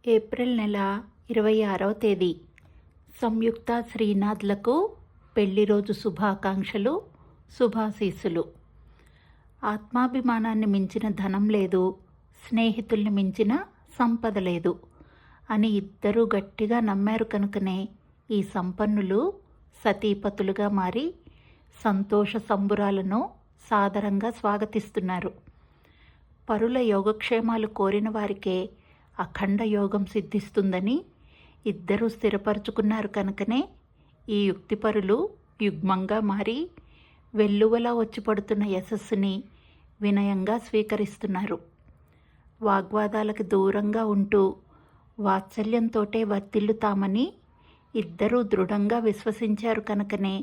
April నెల 26వ తేదీ సంయుక్త శ్రీనాథ్లకు పెళ్లి రోజు శుభాకాంక్షలు, శుభాశీస్సులు. ఆత్మాభిమానాన్ని మించిన ధనం లేదు, స్నేహితుల్ని మించిన సంపద లేదు అని ఇద్దరూ గట్టిగా నమ్మారు కనుకనే ఈ సంపన్నులు సతీపతులుగా మారి సంతోష సంబురాలను సాదరంగా స్వాగతిస్తున్నారు. పరుల యోగక్షేమాలు కోరిన వారికే అఖండ యోగం సిద్ధిస్తుందని ఇద్దరూ స్థిరపరుచుకున్నారు కనుకనే ఈ యుక్తిపరులు యుగ్మంగా మారి వెల్లువలా వచ్చి పడుతున్న యశస్సుని వినయంగా స్వీకరిస్తున్నారు. వాగ్వాదాలకు దూరంగా ఉంటూ వాత్సల్యంతోటే వర్తిల్లుతామని ఇద్దరూ దృఢంగా విశ్వసించారు కనుకనే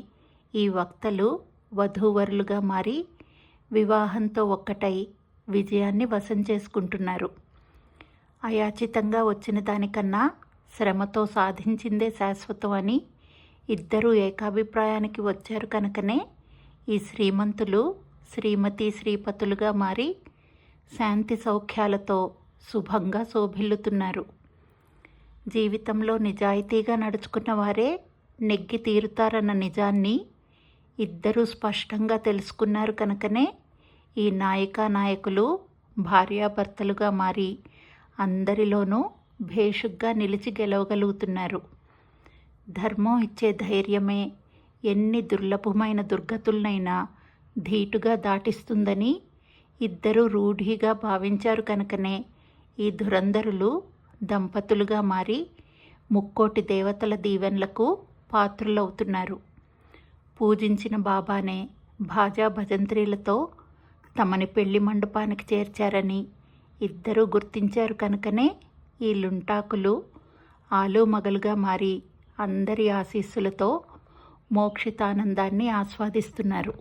ఈ వక్తలు వధూవరులుగా మారి వివాహంతో ఒక్కటై విజయాన్ని వశం చేసుకుంటున్నారు. అయాచితంగా వచ్చిన దానికన్నా శ్రమతో సాధించిందే శాశ్వతం అని ఇద్దరూ ఏకాభిప్రాయానికి వచ్చారు కనుకనే ఈ శ్రీమంతులు శ్రీమతి శ్రీపతులుగా మారి శాంతి సౌఖ్యాలతో శుభంగా శోభిల్లుతున్నారు. జీవితంలో నిజాయితీగా నడుచుకున్న వారే నెగ్గి తీరుతారన్న నిజాన్ని ఇద్దరూ స్పష్టంగా తెలుసుకున్నారు కనుకనే ఈ నాయకులు భార్యాభర్తలుగా మారి అందరిలోనూ భేషుగ్గా నిలిచి గెలవగలుగుతున్నారు. ధర్మం ఇచ్చే ధైర్యమే ఎన్ని దుర్లభమైన దుర్గతులనైనా ధీటుగా దాటిస్తుందని ఇద్దరూ రూఢిగా భావించారు కనుకనే ఈ ధురంధరులు దంపతులుగా మారి ముక్కోటి దేవతల దీవెనలకు పాత్రులవుతున్నారు. పూజించిన బాబానే భాజా భజంత్రీలతో తమని పెళ్లి మండపానికి చేర్చారని ఇద్దరూ గుర్తించారు కనుకనే ఈ లుంటాకులు ఆలుమగలుగా మారి అందరి ఆశీస్సులతో మోక్షితానందాన్ని ఆస్వాదిస్తున్నారు.